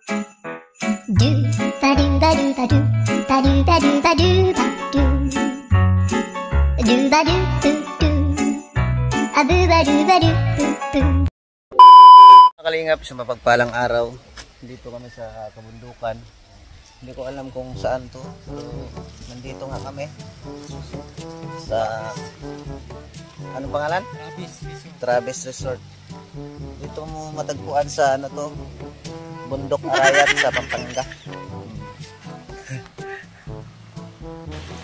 Do ba do ba do ba do ba do ba do ba do ba do ba do do a do ba do ba do do. Kalingap, sa mapagpalang araw, dito kami sa kabundukan. Hindi ko alam kung saan to, pero nandito nga kami sa anong pangalan? Travis Resort. Dito mo matagpuan sa ano to, Bundok Arayat sa Pampanga.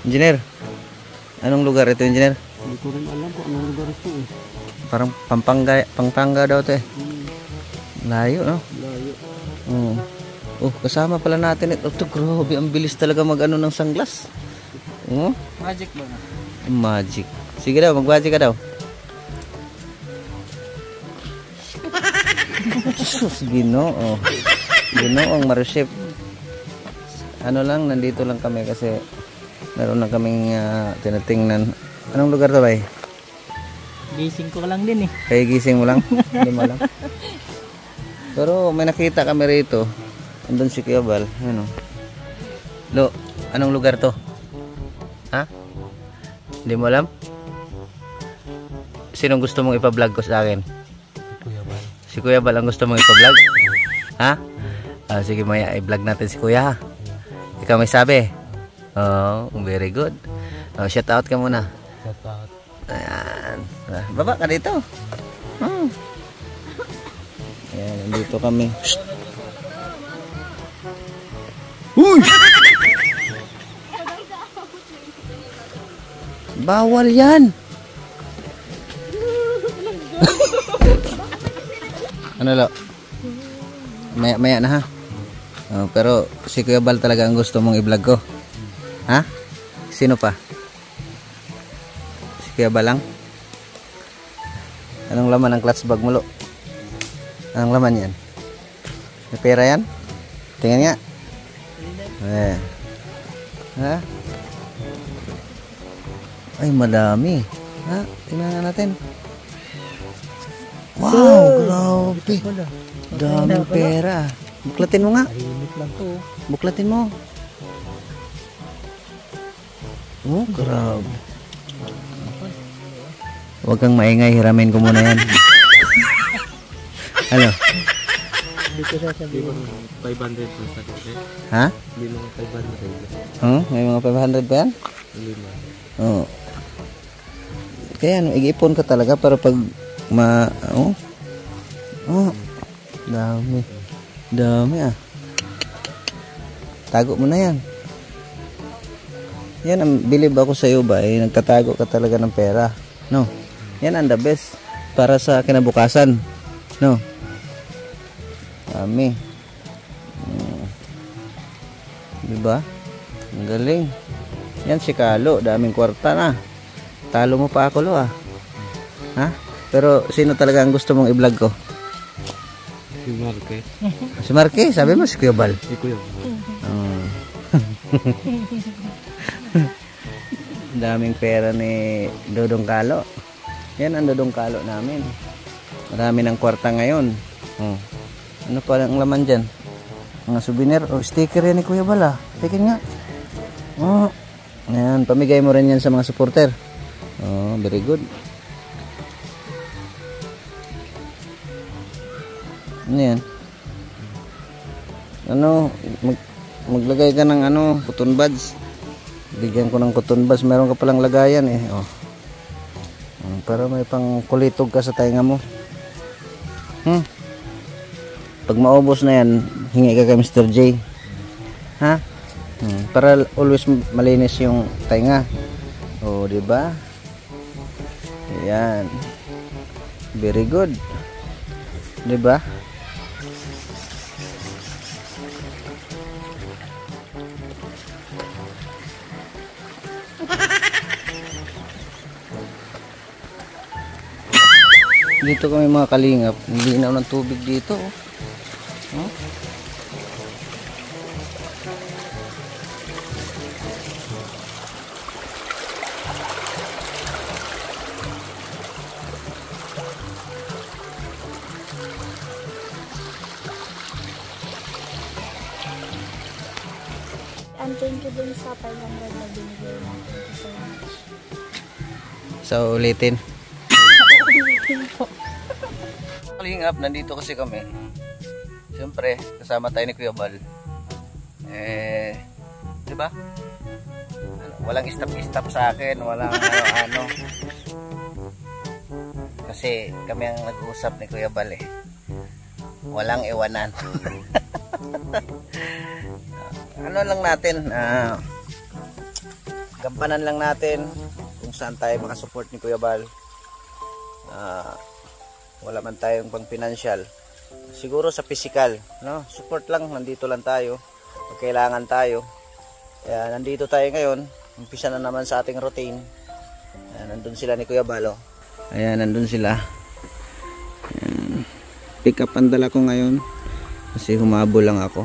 Engineer, anong lugar ito, engineer? Hindi ko rin alam kung anong lugar ito eh. Parang Pampanga daw to eh. Layo, no? Layo. Oh, kasama pala natin ito. Grabe, ang bilis talaga mag-ano ng sunglass. Magic ba na? Magic. Sige daw, mag-magic ka daw. Sus, Ginoo. Ginoo ang Maruship. Ano lang, nandito lang kami kasi meron na kaming tinatingnan. Anong lugar to ba eh? Gising ko lang din eh. Kaya gising mo lang? Hindi mo lang. Pero may nakita kami rito. Andun si Kuya Bal. Ano? Lo, anong lugar to? Ha? Hindi mo alam? Sinong gusto mong ipa-vlog ko sa akin? Kuya Bal. Si Kuya Bal ang gusto mong ipa-vlog? Ha? Sige, maya i-vlog natin si Kuya ha? Ikaw may sabi? Oh, very good. Shout out ka muna. Shout out. Ayan. Baba ka dito. Ayan, nandito kami. Shhh! Uy! Bawal yan. Ano lo? Maya na ha. Pero si Kuya Bal talaga ang gusto mong i-vlog ko. Ha? Sino pa? Si Kuya Bal lang? Anong laman ng clutch bag mo lo? Anong laman yan? May pera yan? Tingnan nga. Ha? Ay, madami. Ha? Tingnan nga natin. Wow, grabe. Daming pera. Buklatin mo nga. Tahimik lang to. Buklatin mo. Oh, grabe. Huwag kang maingay. Hiramin ko muna yan. Ano? Hindi ko sasabihin mo 500 po sa dito. Ha? Hindi mo 500. May mga 500 pa yan? Hindi mo. Oo. Kaya ano, i-ipon ka talaga para pag dami. Dami ah. Tago mo na yan. Yan ang bilib ako sa iyo ba, nagtatago ka talaga ng pera. No? Yan ang the best para sa kinabukasan. No? Dami. Diba? Ang galing. Yan si Kalo, daming kwarta na. Talo mo pa ako lo ah. Ha? Pero sino talaga ang gusto mong i-vlog ko? Si Marque. Si Marque? Sabi mo si Kuya Bal. Si Kuya Bal. Daming pera ni Dodong Kalo. Yan ang Dodong Kalo namin. Marami ng kwarta ngayon. Ano pa ang laman dyan? Mga souvenir o sticker yan ni Kuya Bal ah. Tingin nga. Ayan, pamigay mo rin yan sa mga supporter. Very good. Ano yan? Ano, maglagay ka ng ano, cotton buds. Bigyan ko ng cotton buds. Meron ka palang lagayan eh. Para may pang kulitog ka sa tainga mo. Pag maubos na yan, hingi ka kay Mr. J. Ha? Para always malinis yung tainga. Diba? Ayan. Very good. Diba? Dito kami mga kalingap. Linaw ng tubig dito. And thank you dun sa 500 na binigay mo. Thank you so much. So, ulitin. Ulitin po. Kalingap, nandito kasi kami. Siyempre, kasama tayo ni Kuya Bal. Di ba? Walang stop sa akin, walang ano. Kasi kami ang nag-uusap ni Kuya Bal eh. Walang iwanan. Ano lang natin, gampanan lang natin kung saan tayo makasupport ni Kuya Bal. Wala man tayong pang financial, siguro sa physical, no? Support lang, nandito lang tayo pag kailangan tayo. Kaya nandito tayo ngayon, umpisa na naman sa ating routine. Nandun sila ni Kuya Bal, oh. Ayan, nandun sila. Ayan. Pick up ang dala ko ngayon kasi humabol lang ako.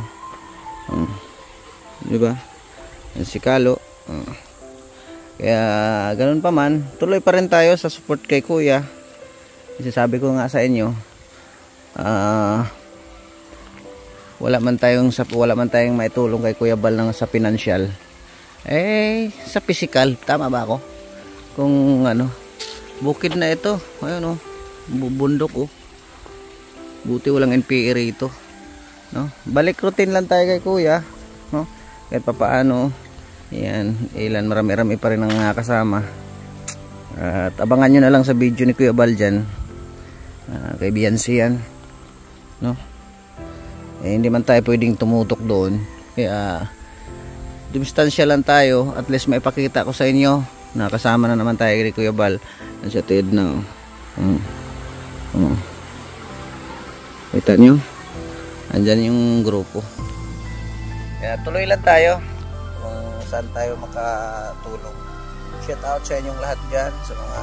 Diba? Si Kalo. Kaya ganun pa man, tuloy pa rin tayo sa support kay Kuya. Kasi sabi ko nga sa inyo, wala man tayong maitulong kay Kuya Bal ng sa financial. Sa physical, tama ba ako? Kung ano, bukid na ito, ayun, oh, bundok, oh. Buti walang NPA rito, no? Balik routine lang tayo kay Kuya, no? Kahit papaano, yan, ilan marami-rami pa rin ang kasama. At abangan nyo na lang sa video ni Kuya Bal dyan, kay Biancy yan, no? Hindi man tayo pwedeng tumutok doon, kaya distansya lang tayo. At least maipakita ko sa inyo na kasama na naman tayo kay Kuya Bal. Sa TED na, kita nyo, andyan yung grupo. Kaya tuloy lang tayo kung saan tayo makatulong. Shout out sa inyong lahat dyan, sa mga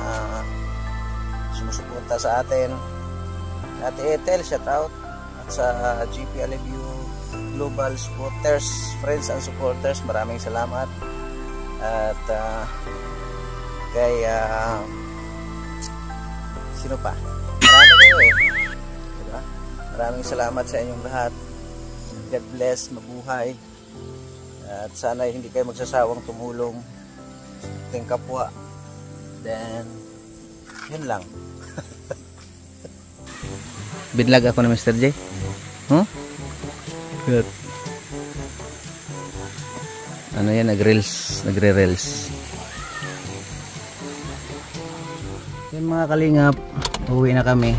sumusuporta sa atin. Ate Ethel, shout out. At sa GP Alivio Global Supporters, friends and supporters, maraming salamat. At kay sino pa? Marami kayo eh, diba? Maraming salamat sa inyong lahat. God bless, mabuhay. At sana hindi kayo magsasawang tumulong sa ating kapwa. Then yun lang. Binlag ako na Mr. J. Huh? Good. Ano yan, nagre-reels. Yan mga kalingap, uwi na kami.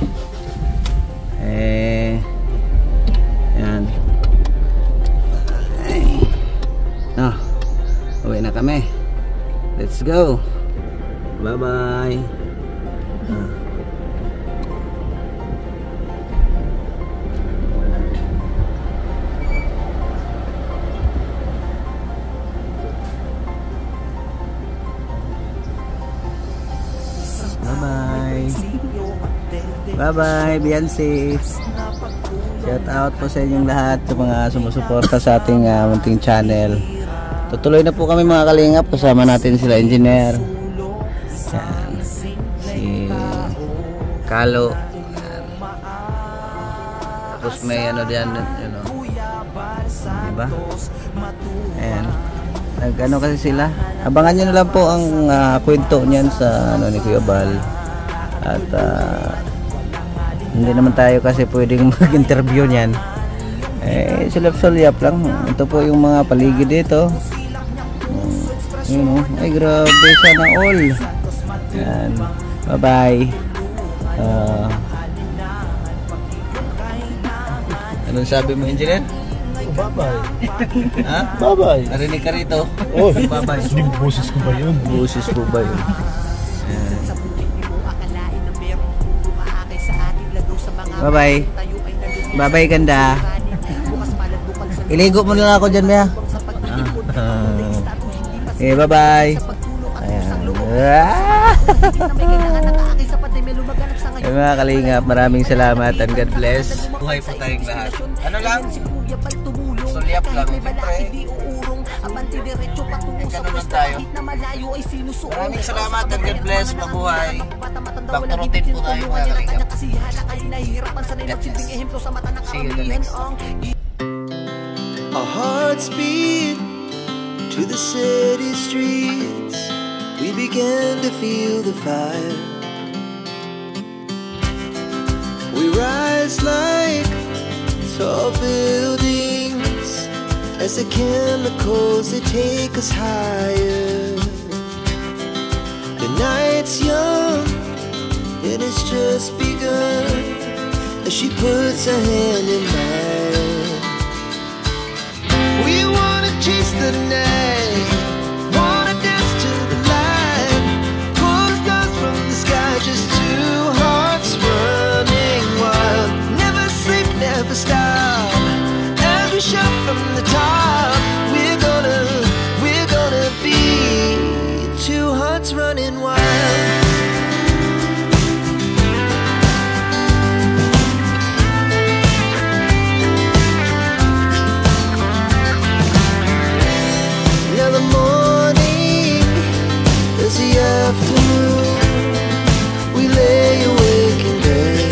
Yan. Uwi na kami. Let's go. Bye bye. Bye-bye, Biancy. Shout out po sa inyong lahat, sa mga sumusuporta sa ating munting channel. Tutuloy na po kami mga kalingap. Kasama natin sila engineer. Yan. Si Kalo. Yan. Tapos may ano diyan, you know. Diba? Ayan. Nag-ano kasi sila. Abangan nyo na lang po ang kwento niyan sa ano ni Kuya Bal. At hindi naman tayo kasi pwedeng mag-interview niyan. Sulap-sulap lang. Ito po yung mga paligid dito. Yun, ay grabe, sana all. Yan. Bye-bye. Anong sabi mo, engineer? Bye-bye. Ha? Bye-bye. Narinig ka rito? Oh, bye-bye. Hindi boses ko ba yun? Boses ko ba yun? Bye-bye. Bye-bye, ganda. Iligo mo na ako dyan, Mia. Okay, bye-bye. Ayan. Mga kalingap, maraming salamat and God bless. Buhay po tayong lahat. Ano lang? Sulyap lang. Siyempre, ganun lang tayo. Maraming salamat and God bless. Mabuhay. Back to routine po tayo mga kalingap. See you the next time. Our hearts beat to the city streets, we began to feel the fire. We rise like tall buildings as the chemicals, they take us higher. The night's young and it's just begun as she puts her hand in mine. We wanna chase the night, wanna dance to the light, pull the stars from the sky, just two hearts running wild. Never sleep, never stop, as we shout from the top. We're gonna be two hearts running wild. Afternoon, we lay awake in bed.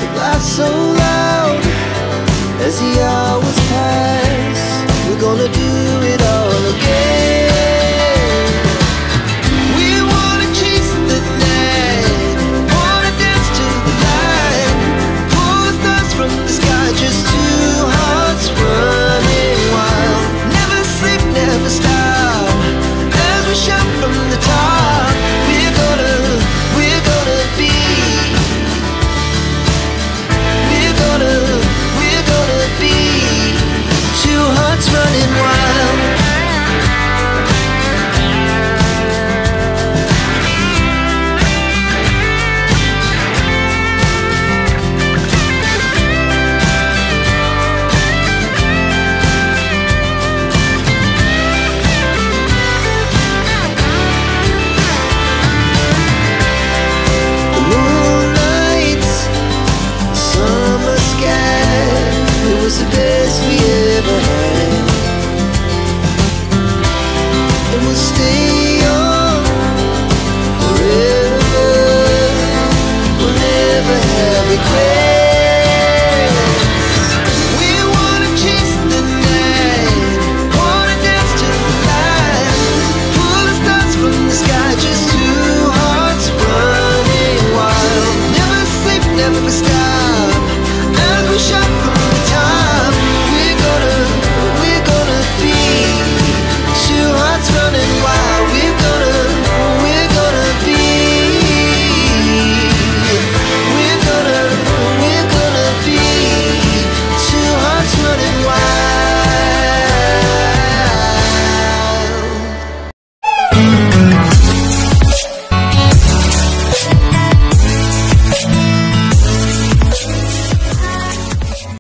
It laughs so loud as the hours pass. We're gonna do it all again.